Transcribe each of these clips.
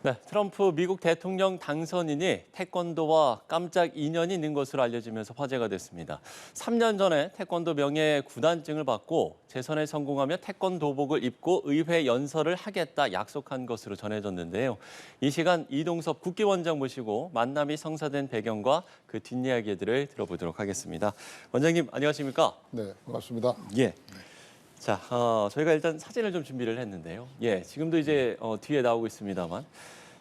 네, 트럼프 미국 대통령 당선인이 태권도와 깜짝 인연이 있는 것으로 알려지면서 화제가 됐습니다. 3년 전에 태권도 명예 구단증을 받고 재선에 성공하며 태권도복을 입고 의회 연설을 하겠다 약속한 것으로 전해졌는데요. 이 시간 이동섭 국기원장 모시고 만남이 성사된 배경과 그 뒷이야기들을 들어보도록 하겠습니다. 원장님 안녕하십니까? 네, 반갑습니다. 예. 자, 저희가 일단 사진을 좀 준비를 했는데요. 예, 지금도 이제 뒤에 나오고 있습니다만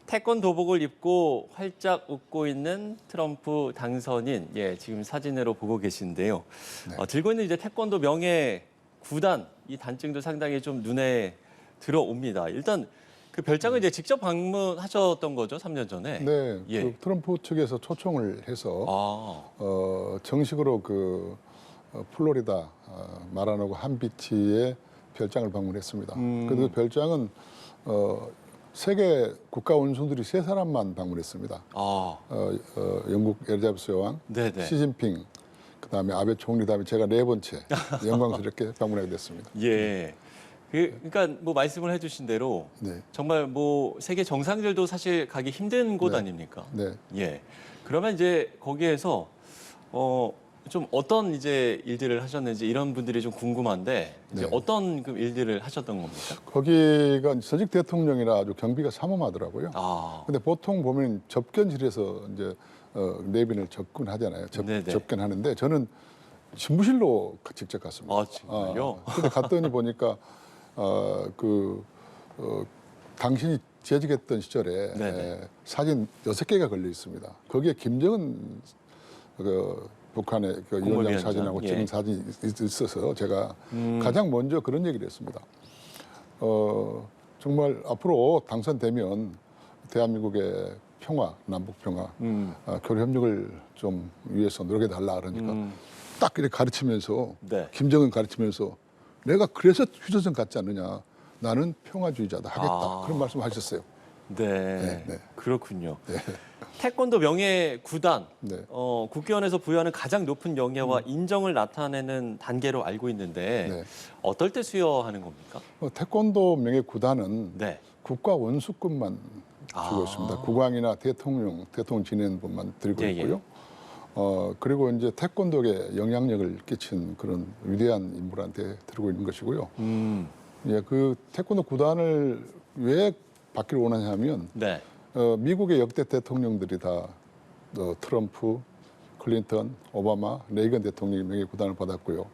태권도복을 입고 활짝 웃고 있는 트럼프 당선인, 예, 지금 사진으로 보고 계신데요. 네. 들고 있는 이제 태권도 명예 구단 이 단증도 상당히 좀 눈에 들어옵니다. 일단 그 별장을 이제 직접 방문하셨던 거죠, 3년 전에. 네, 예. 그 트럼프 측에서 초청을 해서 정식으로 플로리다 마라노고 한비치의 별장을 방문했습니다. 그 별장은 세계 국가 원수들이 3사람만 방문했습니다. 영국 엘리자베스 여왕, 네네. 시진핑, 그다음에 아베 총리, 다음에 제가 4번째 영광스럽게 방문하게 됐습니다. 예. 그러니까 뭐 말씀을 해주신 대로 네. 정말 뭐 세계 정상들도 사실 가기 힘든 곳 네. 아닙니까? 네. 예. 그러면 이제 거기에서 좀 어떤 이제 일들을 하셨는지 이런 분들이 좀 궁금한데 이제 네. 어떤 그 일들을 하셨던 겁니까? 거기가 전직 대통령이라 아주 경비가 삼엄하더라고요. 아, 근데 보통 보면 접견실에서 이제 내빈을 접근하잖아요. 네네. 접견하는데 저는 집무실로 직접 갔습니다. 아 정말요? 근데 갔더니 보니까 당신이 재직했던 시절에 네네. 사진 6개가 걸려 있습니다. 거기에 김정은 북한의 위원장 국무위원장, 사진하고 예. 찍은 사진이 있어서 제가 가장 먼저 그런 얘기를 했습니다. 정말 앞으로 당선되면 대한민국의 평화, 남북 평화, 교류 협력을 좀 위해서 노력해달라 그러니까 딱 이렇게 가르치면서 네. 김정은 가르치면서 내가 그래서 휴전선 갔지 않느냐. 나는 평화주의자다 하겠다. 그런 말씀 하셨어요. 네. 네. 그렇군요. 태권도 명예 구단, 네. 국회의원에서 부여하는 가장 높은 명예와 인정을 나타내는 단계로 알고 있는데 네. 어떨 때 수여하는 겁니까? 태권도 명예 구단은 네. 국가 원수급만 주고 있습니다. 국왕이나 대통령 지내는분만 드리고 예, 예. 있고요. 그리고 이제 태권도에 영향력을 끼친 그런 위대한 인물한테 드리고 있는 것이고요. 예, 그 태권도 구단을 왜 받기를 원하냐면 네. 미국의 역대 대통령들이 다 트럼프, 클린턴, 오바마, 레이건 대통령이 명예 구단을 받았고요.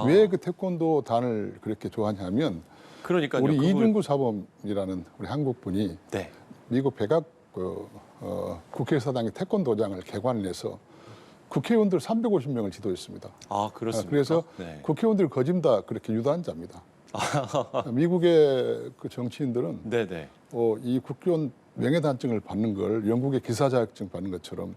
왜 그 태권도 단을 그렇게 좋아하냐면 그러니까요. 우리 이중구 사범이라는 우리 한국 분이 네. 미국 백악 국회의사당의 태권도장을 개관을 해서 국회의원들 350명을 지도했습니다. 아, 그렇습니까? 그래서 네. 국회의원들 거진 다 그렇게 유도한 자입니다. 미국의 그 정치인들은 네네. 이 국회의원 명예단증을 받는 걸 영국의 기사 자격증 받는 것처럼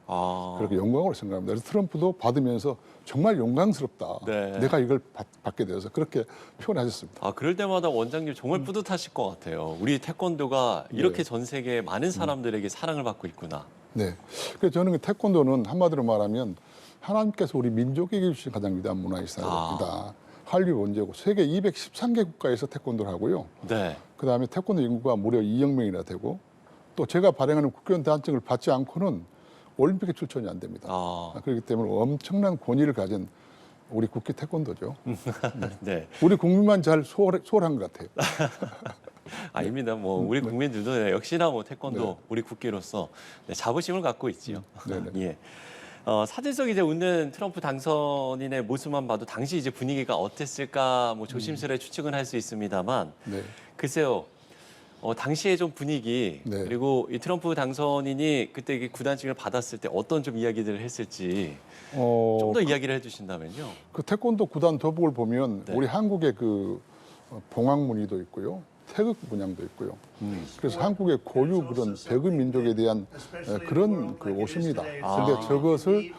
그렇게 영광으로 생각합니다. 그래서 트럼프도 받으면서 정말 영광스럽다. 네. 내가 이걸 받게 되어서 그렇게 표현하셨습니다. 그럴 때마다 원장님 정말 뿌듯하실 것 같아요. 우리 태권도가 이렇게 네. 전 세계 많은 사람들에게 사랑을 받고 있구나. 네. 그래서 저는 그 태권도는 한마디로 말하면 하나님께서 우리 민족에게 주신 가장 위대한 문화유산입니다. 한류 원제고 세계 213개 국가에서 태권도를 하고요. 네. 그다음에 태권도 인구가 무려 2억 명이나 되고 또 제가 발행하는 국회의원 단증을 받지 않고는 올림픽에 출전이 안 됩니다. 그렇기 때문에 엄청난 권위를 가진 우리 국기 태권도죠. 네. 우리 국민만 잘 소홀한 것 같아요. 아닙니다. 뭐 우리 국민들도 역시나 뭐 태권도 네. 우리 국기로서 자부심을 갖고 있지요. 네네. 예. 사진 속 이제 웃는 트럼프 당선인의 모습만 봐도 당시 이제 분위기가 어땠을까 뭐 조심스레 추측은 할 수 있습니다만 네. 글쎄요. 당시의 좀 분위기 네. 그리고 이 트럼프 당선인이 그때 이 구단증을 받았을 때 어떤 좀 이야기들을 했을지 좀 더 이야기를 해주신다면요. 그 태권도 구단 도복을 보면 네. 우리 한국의 그 봉황 무늬도 있고요. 태극 문양도 있고요. 그래서 한국의 고유 그런 배구 민족에 대한 그런 그 옷입니다. 그런데 저것을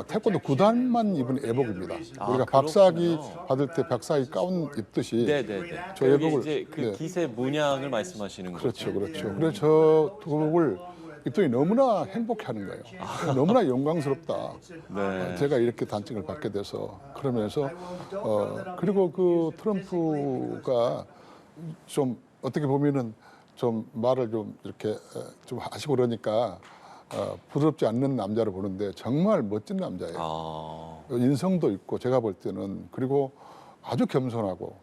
태권도 구단만 입은 애복입니다. 우리가 박사학위 받을 때 박사학위 가운 입듯이 네네네. 저 애복을 이제 그 기세 문양을 말씀하시는 거죠. 그렇죠. 그래서 저 도복을 입더니 너무나 행복해하는 거예요. 너무나 영광스럽다. 네. 제가 이렇게 단증을 받게 돼서 그러면서 그리고 그 트럼프가 좀 어떻게 보면은 좀 말을 좀 이렇게 좀 하시고 그러니까 부드럽지 않는 남자를 보는데 정말 멋진 남자예요. 아, 인성도 있고 제가 볼 때는 그리고 아주 겸손하고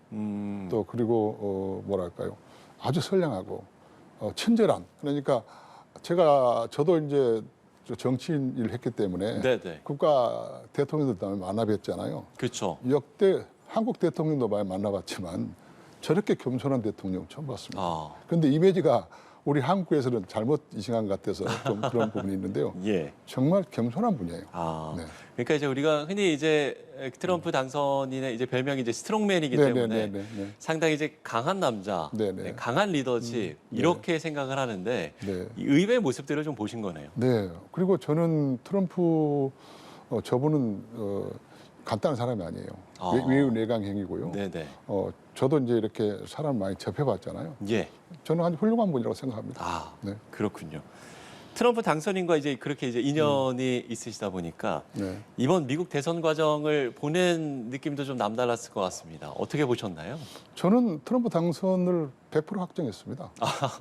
또 그리고 뭐랄까요 아주 선량하고 친절한 그러니까 저도 이제 정치인 일을 했기 때문에 네네. 국가 대통령들도 많이 만나뵀잖아요. 그렇죠. 역대 한국 대통령도 많이 만나봤지만 저렇게 겸손한 대통령 처음 봤습니다. 아, 그런데 이미지가 우리 한국에서는 잘못 이식한 것 같아서 좀 그런 부분이 있는데요. 예. 정말 겸손한 분이에요. 아, 네. 그러니까 이제 우리가 흔히 이제 트럼프 당선인의 이제 별명이 이제 스트롱맨이기 때문에 네. 상당히 이제 강한 남자, 네네. 네, 강한 리더십 이렇게 생각을 하는데 네. 이 의외의 모습들을 좀 보신 거네요. 네. 그리고 저는 트럼프 저분은 간단한 사람이 아니에요. 아. 외유 내강행이고요. 네네. 저도 이제 이렇게 사람 많이 접해봤잖아요. 예. 저는 아주 훌륭한 분이라고 생각합니다. 아, 네. 그렇군요. 트럼프 당선인과 이제 그렇게 이제 인연이 있으시다 보니까 네. 이번 미국 대선 과정을 보낸 느낌도 좀 남달랐을 것 같습니다. 어떻게 보셨나요? 저는 트럼프 당선을 100% 확정했습니다.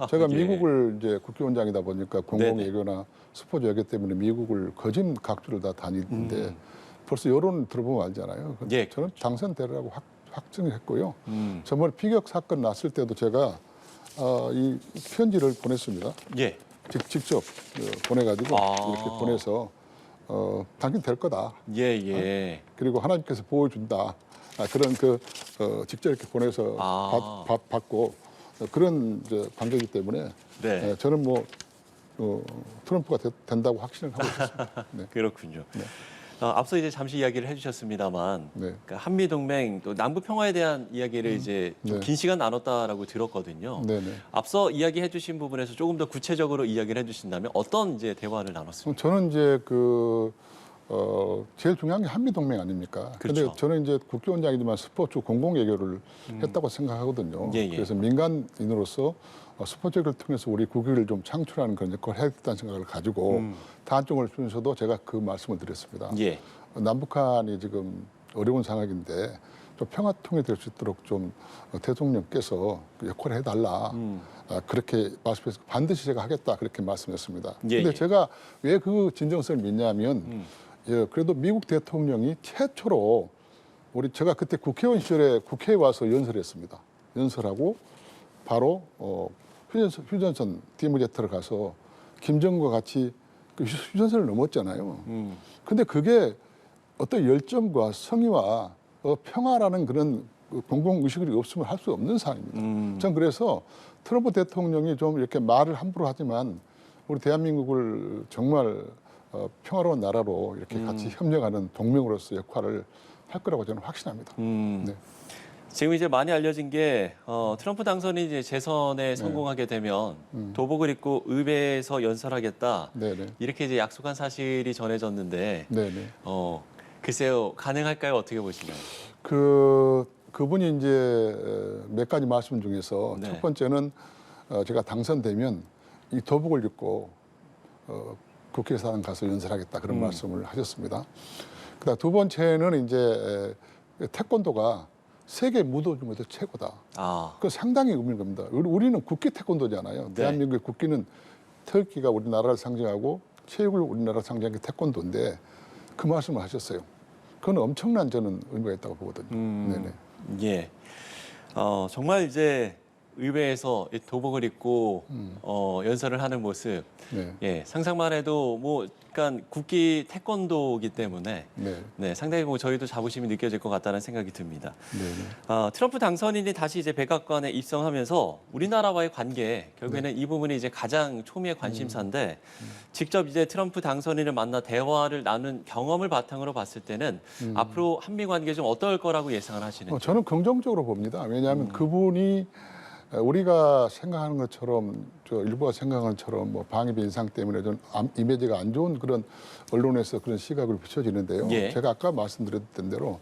제가 예. 미국을 이제 국회의원장이다 보니까 네네. 공공외교나 스포츠 외교 때문에 미국을 거진 각주를 다 다니는데 벌써 여론 들어보면 알잖아요. 예. 저는 당선되리라고 확정을 했고요. 음. 정말 피격 사건 났을 때도 제가 이 편지를 보냈습니다. 예. 직접 보내가지고 아. 이렇게 보내서 당신 될 거다. 예, 예. 그리고 하나님께서 보여준다. 그런 직접 이렇게 보내서 아. 받고 그런 관계이기 때문에 네. 저는 뭐 트럼프가 된다고 확신을 하고 있습니다. 네. 그렇군요. 네. 앞서 이제 잠시 이야기를 해주셨습니다만 네. 그러니까 한미 동맹 또 남북 평화에 대한 이야기를 이제 좀 네. 긴 시간 나눴다라고 들었거든요. 네네. 앞서 이야기해주신 부분에서 조금 더 구체적으로 이야기를 해주신다면 어떤 이제 대화를 나눴습니까? 저는 이제 제일 중요한 게 한미 동맹 아닙니까? 그런데 그렇죠. 저는 이제 국회의원장이지만 스포츠 공공 외교를 했다고 생각하거든요. 예, 예. 그래서 민간인으로서 스포츠를 통해서 우리 국익을 좀 창출하는 그런 역할을 해야겠다는 생각을 가지고 다한쪽을 주면서도 제가 그 말씀을 드렸습니다. 예. 남북한이 지금 어려운 상황인데 좀 평화통일이 될 수 있도록 좀 대통령께서 그 역할을 해달라. 그렇게 말씀해서 반드시 제가 하겠다 그렇게 말씀했습니다. 예, 근데 예. 제가 왜 그 진정성을 믿냐면 그래도 미국 대통령이 최초로 제가 그때 국회의원 시절에 국회에 와서 연설했습니다. 연설하고 바로 휴전선 디모제트를 가서 김정은과 같이 그 휴전선을 넘었잖아요. 근데 그게 어떤 열정과 성의와 평화라는 그런 공공 의식이 없으면 할 수 없는 사안입니다. 전 그래서 트럼프 대통령이 좀 이렇게 말을 함부로 하지만 우리 대한민국을 정말 평화로운 나라로 이렇게 같이 협력하는 동맹으로서 역할을 할 거라고 저는 확신합니다. 네. 지금 이제 많이 알려진 게 트럼프 당선인이 이제 재선에 성공하게 되면 도복을 입고 의회에서 연설하겠다 네네. 이렇게 이제 약속한 사실이 전해졌는데 네네. 글쎄요 가능할까요? 어떻게 보시나요? 그분이 이제 몇 가지 말씀 중에서 네. 첫 번째는 제가 당선되면 이 도복을 입고 국회에서 가서 연설하겠다 그런 말씀을 하셨습니다. 그다음 두 번째는 이제 태권도가 세계 무도 중에서 최고다. 아, 그 상당히 의미를 겁니다. 우리는 국기 태권도잖아요. 네. 대한민국의 국기는 태극기가 우리나라를 상징하고 체육을 우리나라를 상징하는 게 태권도인데 그 말씀을 하셨어요. 그건 엄청난 저는 의미가 있다고 보거든요. 네네. 예. 정말 이제 의회에서 이 도복을 입고 연설을 하는 모습, 네. 예, 상상만 해도 뭐, 그러니까 국기 태권도이기 때문에 네. 네, 상당히 뭐 저희도 자부심이 느껴질 것 같다는 생각이 듭니다. 네네. 트럼프 당선인이 다시 이제 백악관에 입성하면서 우리나라와의 관계 결국에는 이 부분이 이제 가장 초미의 관심사인데 직접 이제 트럼프 당선인을 만나 대화를 나눈 경험을 바탕으로 봤을 때는 앞으로 한미 관계 좀 어떨 거라고 예상을 하시는지. 저는 긍정적으로 봅니다. 왜냐하면 그분이 우리가 생각하는 것처럼 일부가 생각하는 것처럼 뭐 방위비 인상 때문에 좀 이미지가 안 좋은 그런 언론에서 그런 시각을 비춰지는데요. 예. 제가 아까 말씀드렸던 대로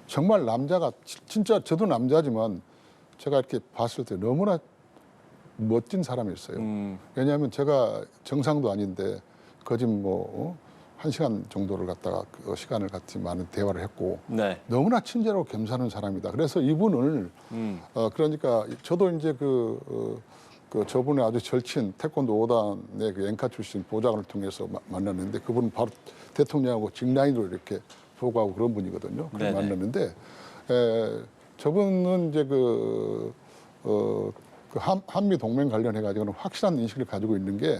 정말 남자가 진짜 저도 남자지만 제가 이렇게 봤을 때 너무나 멋진 사람이었어요. 왜냐하면 제가 정상도 아닌데 거짓 뭐 1시간 정도를 갖다가 그 시간을 같이 많은 대화를 했고 네. 너무나 친절하고 겸손한 사람이다. 그래서 이분을 그러니까 저도 이제 그 그 저분의 아주 절친 태권도 5단의 그 엔카 출신 보좌관을 통해서 만났는데 그분은 바로 대통령하고 직라인으로 이렇게 보고하고 그런 분이거든요. 그래서 네네. 만났는데 저분은 이제 한미 동맹 관련해 가지고는 확실한 인식을 가지고 있는 게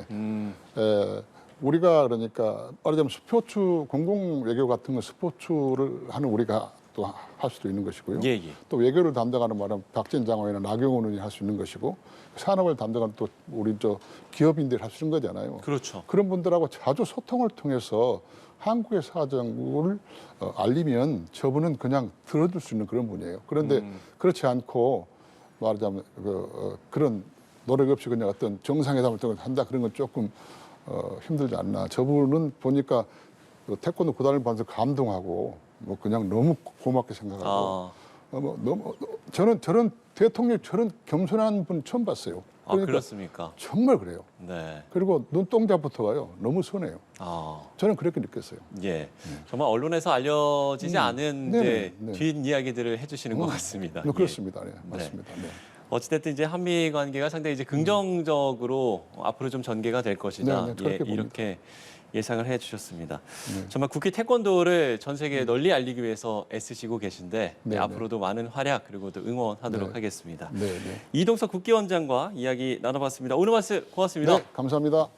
우리가 그러니까 말하자면 스포츠 공공 외교 같은 건 스포츠를 하는 우리가 또 할 수도 있는 것이고요. 예, 예. 또 외교를 담당하는 말은 박진 장관이나 나경원 의원이 할 수 있는 것이고 산업을 담당하는 또 우리 저 기업인들이 할 수 있는 거잖아요. 그렇죠. 그런 분들하고 자주 소통을 통해서 한국의 사정을 알리면 저분은 그냥 들어줄 수 있는 그런 분이에요. 그런데 그렇지 않고 말하자면 그런 노력 없이 그냥 어떤 정상회담을 한다 그런 건 조금 힘들지 않나. 저분은 보니까 그 태권도 구단을 보면서 감동하고 뭐 그냥 너무 고맙게 생각하고 너무 저런 대통령 저런 겸손한 분 처음 봤어요. 그러니까 그렇습니까? 정말 그래요. 네. 그리고 눈동자부터가요. 너무 선해요. 저는 그렇게 느꼈어요. 예. 정말 언론에서 알려지지 않은 이제 네. 뒷이야기들을 해주시는 것 같습니다. 네, 그렇습니다. 네, 맞습니다. 네. 어찌됐든 이제 한미 관계가 상당히 이제 긍정적으로 앞으로 좀 전개가 될 것이다. 네, 그렇게 봅니다. 이렇게 예상을 해주셨습니다. 정말 국기 태권도를 전 세계에 널리 알리기 위해서 애쓰시고 계신데 네, 앞으로도 많은 활약 그리고 또 응원하도록 하겠습니다. 네, 네. 이동석 국기원장과 이야기 나눠봤습니다. 오늘 말씀 고맙습니다. 네, 감사합니다.